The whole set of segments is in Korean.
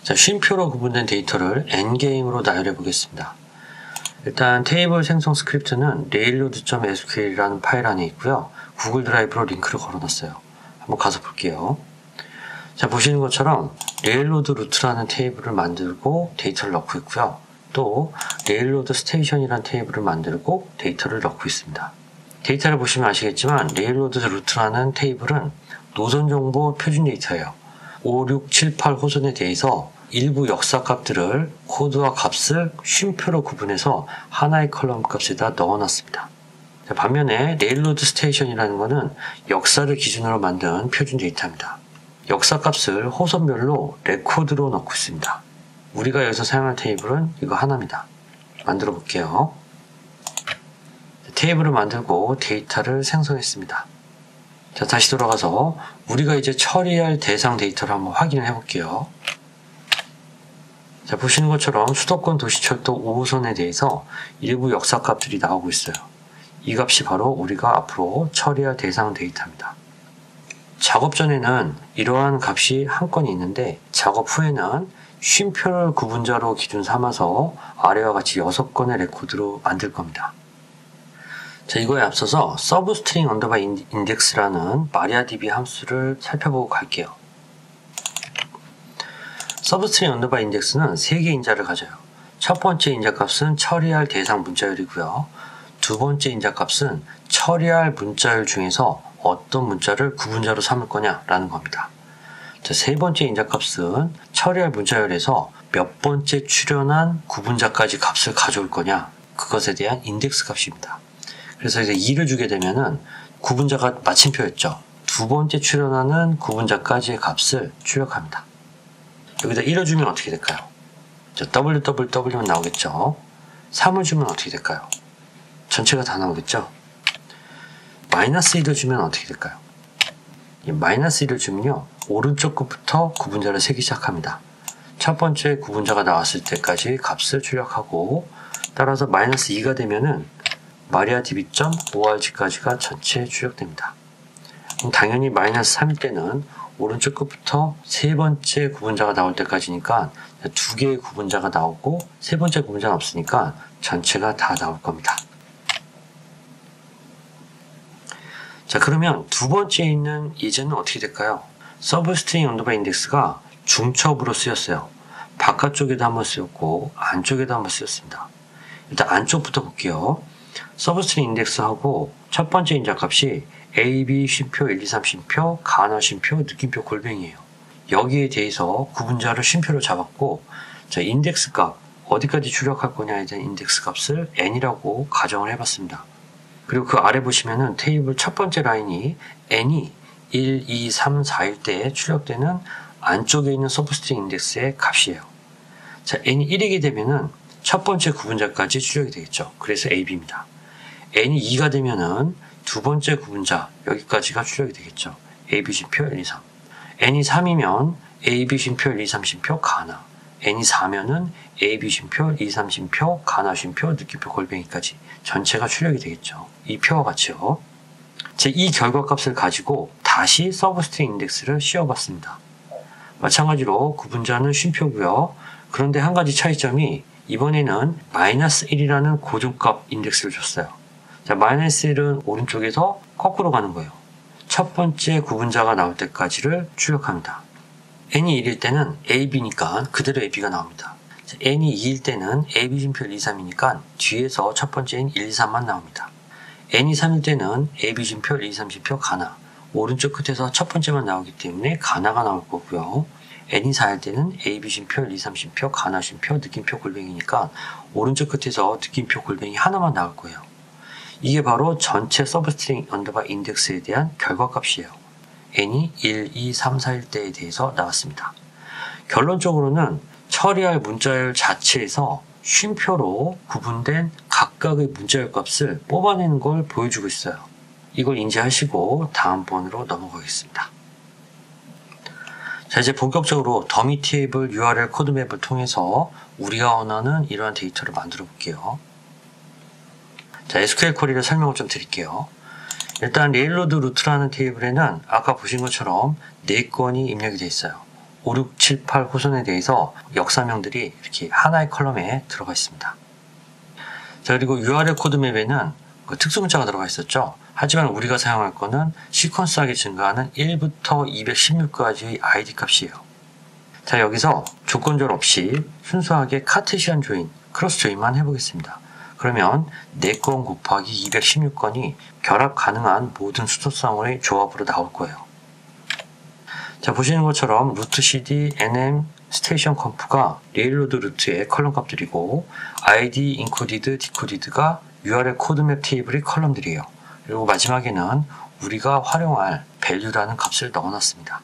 자, 쉼표로 구분된 데이터를 n게임으로 나열해 보겠습니다. 일단 테이블 생성 스크립트는 railroad.sql이라는 파일 안에 있고요. 구글 드라이브로 링크를 걸어놨어요. 한번 가서 볼게요. 자, 보시는 것처럼 레일로드 루트라는 테이블을 만들고 데이터를 넣고 있고요. 또 레일로드 스테이션이라는 테이블을 만들고 데이터를 넣고 있습니다. 데이터를 보시면 아시겠지만 레일로드 루트라는 테이블은 노선 정보 표준 데이터예요. 5, 6, 7, 8 호선에 대해서 일부 역사 값들을 코드와 값을 쉼표로 구분해서 하나의 컬럼 값에다 넣어놨습니다. 자, 반면에 레일로드 스테이션이라는 것은 역사를 기준으로 만든 표준 데이터입니다. 역사 값을 호선별로 레코드로 넣고 있습니다. 우리가 여기서 사용할 테이블은 이거 하나입니다. 만들어 볼게요. 테이블을 만들고 데이터를 생성했습니다. 자, 다시 돌아가서 우리가 이제 처리할 대상 데이터를 한번 확인을 해 볼게요. 자, 보시는 것처럼 수도권 도시철도 5호선에 대해서 일부 역사 값들이 나오고 있어요. 이 값이 바로 우리가 앞으로 처리할 대상 데이터입니다. 작업 전에는 이러한 값이 한 건이 있는데 작업 후에는 쉼표를 구분자로 기준 삼아서 아래와 같이 6건의 레코드로 만들 겁니다. 자, 이거에 앞서서 서브스트링 언더바 인덱스라는 MariaDB 함수를 살펴보고 갈게요. 서브스트링 언더바 인덱스는 3개의 인자를 가져요. 첫 번째 인자 값은 처리할 대상 문자열이고요. 두 번째 인자 값은 처리할 문자열 중에서 어떤 문자를 구분자로 삼을 거냐라는 겁니다. 자, 세 번째 인자 값은 처리할 문자열에서 몇 번째 출현한 구분자까지 값을 가져올 거냐, 그것에 대한 인덱스 값입니다. 그래서 이제 2를 주게 되면은 구분자가 마침표였죠. 두 번째 출현하는 구분자까지의 값을 출력합니다. 여기다 1을 주면 어떻게 될까요? 자, www는 나오겠죠. 3을 주면 어떻게 될까요? 전체가 다 나오겠죠. 마이너스 1을 주면 어떻게 될까요? 이 마이너스 1을 주면요, 오른쪽 끝부터 구분자를 세기 시작합니다. 첫 번째 구분자가 나왔을 때까지 값을 출력하고, 따라서 마이너스 2가 되면은 MariaDB.org까지가 전체 출력됩니다. 그럼 당연히 마이너스 3일 때는 오른쪽 끝부터 세 번째 구분자가 나올 때까지니까 두 개의 구분자가 나오고 세 번째 구분자는 없으니까 전체가 다 나올 겁니다. 자, 그러면 두 번째에 있는 예제는 어떻게 될까요? 서브스트링 언더바 인덱스가 중첩으로 쓰였어요. 바깥쪽에도 한번 쓰였고 안쪽에도 한번 쓰였습니다. 일단 안쪽부터 볼게요. 서브스트링 인덱스하고 첫 번째 인자 값이 A, B, 쉼표, 1, 2, 3 쉼표, 가나 쉼표, 느낌표, 골뱅이에요. 여기에 대해서 구분자를 쉼표로 잡았고, 자, 인덱스 값 어디까지 출력할 거냐에 대한 인덱스 값을 n이라고 가정을 해봤습니다. 그리고 그 아래 보시면은 테이블 첫 번째 라인이 n이 1, 2, 3, 4일 때 출력되는 안쪽에 있는 서브스트링 인덱스의 값이에요. 자, n이 1이게 되면은 첫 번째 구분자까지 출력이 되겠죠. 그래서 AB입니다. n이 2가 되면은 두 번째 구분자 여기까지가 출력이 되겠죠. AB 쉼표 1, 2, 3. n이 3이면 AB 쉼표 1, 2, 3 쉼표 가나. n이 4면은 AB 쉼표 1, 2, 3 쉼표 가나 쉼표 느낌표 골뱅이까지 전체가 출력이 되겠죠. 이 표와 같이요. 이 결과값을 가지고 다시 서브스트링 인덱스를 씌워봤습니다. 마찬가지로 구분자는 쉼표고요. 그런데 한 가지 차이점이 이번에는 마이너스 1이라는 고정값 인덱스를 줬어요. 자, 마이너스 1은 오른쪽에서 거꾸로 가는 거예요. 첫 번째 구분자가 나올 때까지를 출력합니다. n이 1일 때는 AB니까 그대로 AB가 나옵니다. 자, n이 2일 때는 AB 쉼표 1, 2, 3이니까 뒤에서 첫 번째인 1, 2, 3만 나옵니다. n이 3일 때는 AB 쉼표 1, 2, 3 쉼표 가나. 오른쪽 끝에서 첫 번째만 나오기 때문에 가나가 나올 거고요. n이 4일 때는 AB 쉼표 1, 2, 3 쉼표 가나 쉼표 느낌표 골뱅이니까 오른쪽 끝에서 느낌표 골뱅이 하나만 나올 거예요. 이게 바로 전체 서브스트링 언더바 인덱스에 대한 결과값이에요. n이 1, 2, 3, 4일 때에 대해서 나왔습니다. 결론적으로는 처리할 문자열 자체에서 쉼표로 구분된 각각의 문자열 값을 뽑아내는 걸 보여주고 있어요. 이걸 인지하시고 다음 번으로 넘어가겠습니다. 자, 이제 본격적으로 더미 테이블 URL 코드맵을 통해서 우리가 원하는 이러한 데이터를 만들어 볼게요. 자, SQL 쿼리를 설명을 좀 드릴게요. 일단 레일로드 루트라는 테이블에는 아까 보신 것처럼 4건이 입력이 되어 있어요. 5, 6, 7, 8 호선에 대해서 역사명들이 이렇게 하나의 컬럼에 들어가 있습니다. 자, 그리고 URL 코드맵에는 그 특수문자가 들어가 있었죠. 하지만 우리가 사용할 거는 시퀀스하게 증가하는 1부터 216까지의 ID 값이에요. 자, 여기서 조건절 없이 순수하게 카테시안 조인, 크로스 조인만 해보겠습니다. 그러면 4건 곱하기 216건이 결합 가능한 모든 수소쌍의 조합으로 나올 거예요. 자, 보시는 것처럼 루트 cd nm 스테이션 컴프가 레일로드 루트의 컬럼 값들이고 id 인코디드 디코디드가 URL 코드맵 테이블의 컬럼들이에요. 그리고 마지막에는 우리가 활용할 value라는 값을 넣어놨습니다.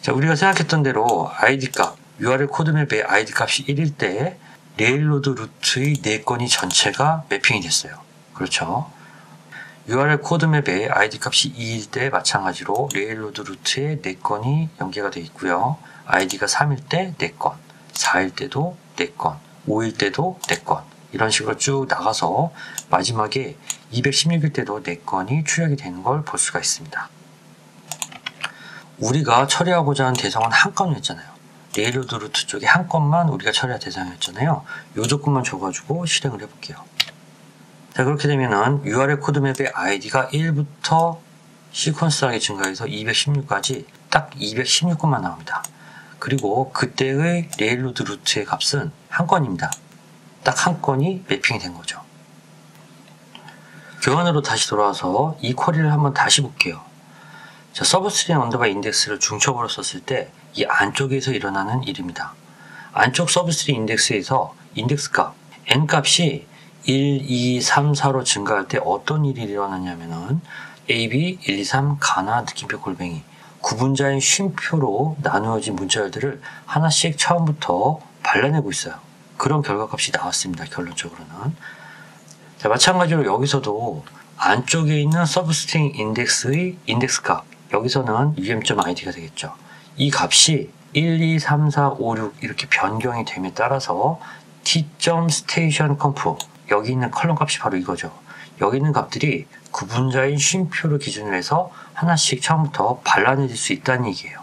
자, 우리가 생각했던 대로 id 값, URL 코드맵의 id 값이 1일 때 레일로드 루트의 4건이 전체가 매핑이 됐어요. 그렇죠? URL 코드맵의 id 값이 2일 때 마찬가지로 레일로드 루트의 4건이 연계가 되어 있고요. id가 3일 때 4건, 4일 때도 4건, 5일 때도 4건 이런 식으로 쭉 나가서 마지막에 216일 때도 4건이 출력이 되는 걸 볼 수가 있습니다. 우리가 처리하고자 하는 대상은 한 건이었잖아요. 레일로드 루트 쪽에 한 건만 우리가 처리할 대상이었잖아요. 요 조건만 줘가지고 실행을 해볼게요. 자, 그렇게 되면은 URL 코드맵의 id가 1부터 시퀀스하게 증가해서 216까지 딱 216건만 나옵니다. 그리고 그때의 레일로드 루트의 값은 한 건입니다. 딱 한 건이 매핑이 된 거죠. 교환으로 다시 돌아와서 이 쿼리를 한번 다시 볼게요. 자, 서브스트링 언더바 인덱스를 중첩으로 썼을 때 이 안쪽에서 일어나는 일입니다. 안쪽 서브스트링 인덱스에서 인덱스 값, n 값이 1, 2, 3, 4로 증가할 때 어떤 일이 일어나냐면은 AB, 1, 2, 3, 가나, 느낌표, 골뱅이 구분자인 쉼표로 나누어진 문자열들을 하나씩 처음부터 발라내고 있어요. 그런 결과값이 나왔습니다. 결론적으로는. 자, 마찬가지로 여기서도 안쪽에 있는 서브스트링 인덱스의 인덱스 값, 여기서는 um.id가 되겠죠. 이 값이 1, 2, 3, 4, 5, 6 이렇게 변경이 됨에 따라서 t.stationconf 여기 있는 컬럼 값이 바로 이거죠. 여기 있는 값들이 구분자인 쉼표를 기준으로 해서 하나씩 처음부터 발라내질 수 있다는 얘기예요.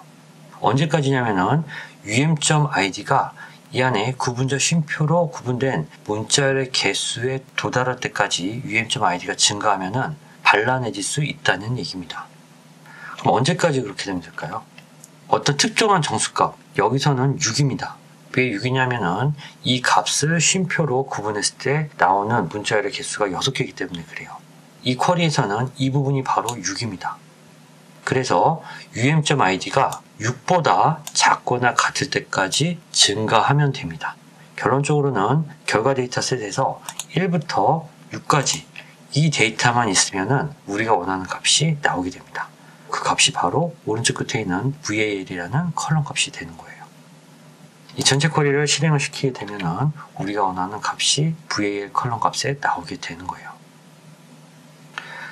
언제까지냐면은 um.id가 이 안에 구분자 쉼표로 구분된 문자열의 개수에 도달할 때까지 um.id가 증가하면은 발라내질 수 있다는 얘기입니다. 그럼 언제까지 그렇게 되면 될까요? 어떤 특정한 정수값, 여기서는 6입니다. 왜 6이냐면은 이 값을 쉼표로 구분했을 때 나오는 문자열의 개수가 6개이기 때문에 그래요. 이 쿼리에서는 이 부분이 바로 6입니다. 그래서 um.id가 6보다 작거나 같을 때까지 증가하면 됩니다. 결론적으로는 결과 데이터셋에서 1부터 6까지 이 데이터만 있으면은 우리가 원하는 값이 나오게 됩니다. 그 값이 바로 오른쪽 끝에 있는 VAL이라는 컬럼 값이 되는 거예요. 이 전체 쿼리를 실행을 시키게 되면은 우리가 원하는 값이 VAL 컬럼 값에 나오게 되는 거예요.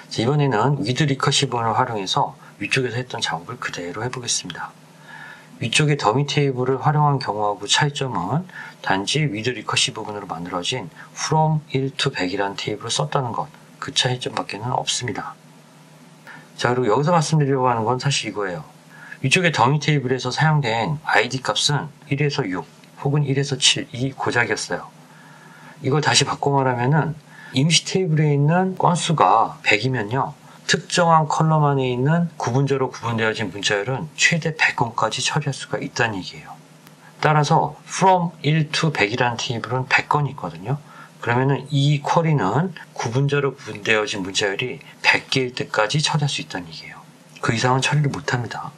자, 이번에는 위드 리커시브를 활용해서 위쪽에서 했던 작업을 그대로 해보겠습니다. 위쪽에 더미 테이블을 활용한 경우하고 차이점은 단지 위드 리커시브 부분으로 만들어진 from 1 to 100이라는 테이블을 썼다는 것, 그 차이점밖에 없습니다. 자, 그리고 여기서 말씀드리려고 하는 건 사실 이거예요. 위쪽에 더미 테이블에서 사용된 id 값은 1에서 6 혹은 1에서 7 이 고작이었어요. 이걸 다시 바꿔 말하면은 임시 테이블에 있는 건수가 100이면요 특정한 컬럼 안에 있는 구분자로 구분되어진 문자열은 최대 100건까지 처리할 수가 있다는 얘기예요. 따라서 from 1 to 100이라는 테이블은 100건이 있거든요. 그러면은 이 쿼리는 구분자로 구분되어진 문자열이 100개일 때까지 처리할 수 있다는 얘기예요. 그 이상은 처리를 못합니다.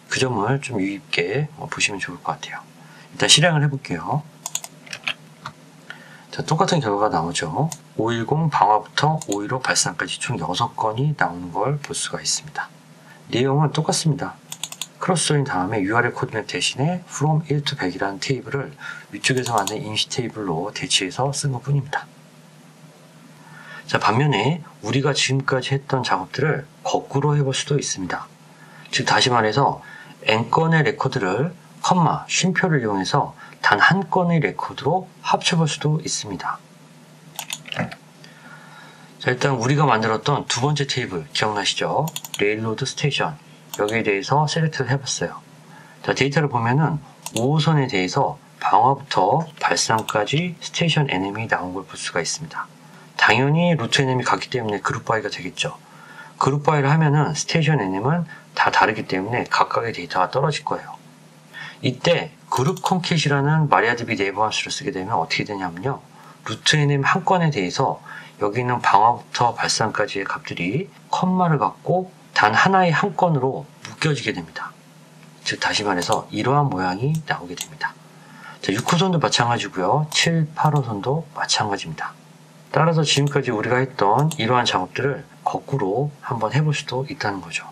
그 점을 좀 유의 있게 보시면 좋을 것 같아요. 일단 실행을 해볼게요. 자, 똑같은 결과가 나오죠. 510 방화부터 515 발산까지 총 6건이 나오는 걸 볼 수가 있습니다. 내용은 똑같습니다. 크로스 조인 다음에 URL 코드맵 대신에 from 1 to 100이라는 테이블을 위쪽에서 만든 임시 테이블로 대치해서 쓴 것 뿐입니다. 자, 반면에 우리가 지금까지 했던 작업들을 거꾸로 해볼 수도 있습니다. 즉 다시 말해서 n건의 레코드를 컴마, 쉼표를 이용해서 단 한 건의 레코드로 합쳐볼 수도 있습니다. 자, 일단 우리가 만들었던 두 번째 테이블 기억나시죠? 레일로드 스테이션, 여기에 대해서 셀렉트를 해봤어요. 자, 데이터를 보면은 5호선에 대해서 방화부터 발산까지 스테이션 NM이 나온 걸 볼 수가 있습니다. 당연히 루트 NM이 같기 때문에 그룹 바이가 되겠죠. 그룹 바이를 하면은 스테이션 NM은 다 다르기 때문에 각각의 데이터가 떨어질 거예요. 이때 그룹 컨캣이라는 마리아드비 네이버 함수를 쓰게 되면 어떻게 되냐면요. 루트 NM 한 건에 대해서 여기 있는 방화부터 발산까지의 값들이 컴마를 갖고 단 하나의 한 건으로 묶여지게 됩니다. 즉 다시 말해서 이러한 모양이 나오게 됩니다. 자, 6호선도 마찬가지고요. 7, 8호선도 마찬가지입니다. 따라서 지금까지 우리가 했던 이러한 작업들을 거꾸로 한번 해볼 수도 있다는 거죠.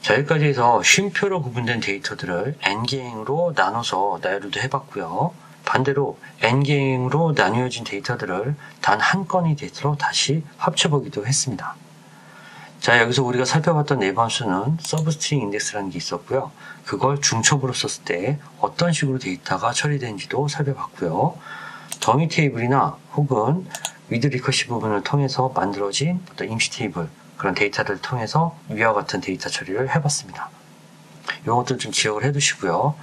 자, 여기까지 해서 쉼표로 구분된 데이터들을 N개행으로 나눠서 나열도 해봤고요. 반대로 N개행으로 나뉘어진 데이터들을 단 한 건의 데이터로 다시 합쳐보기도 했습니다. 자, 여기서 우리가 살펴봤던 네이버 함수는 서브스트링 인덱스라는 게 있었고요. 그걸 중첩으로 썼을 때 어떤 식으로 데이터가 처리되는지도 살펴봤고요. 더미 테이블이나 혹은 위드 리커시브 부분을 통해서 만들어진 어떤 임시 테이블, 그런 데이터를 통해서 위와 같은 데이터 처리를 해봤습니다. 이런 것들 좀 기억을 해두시고요.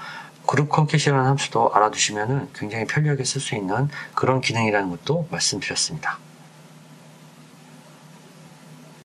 그룹 컨캣이라는 함수도 알아두시면 굉장히 편리하게 쓸 수 있는 그런 기능이라는 것도 말씀드렸습니다.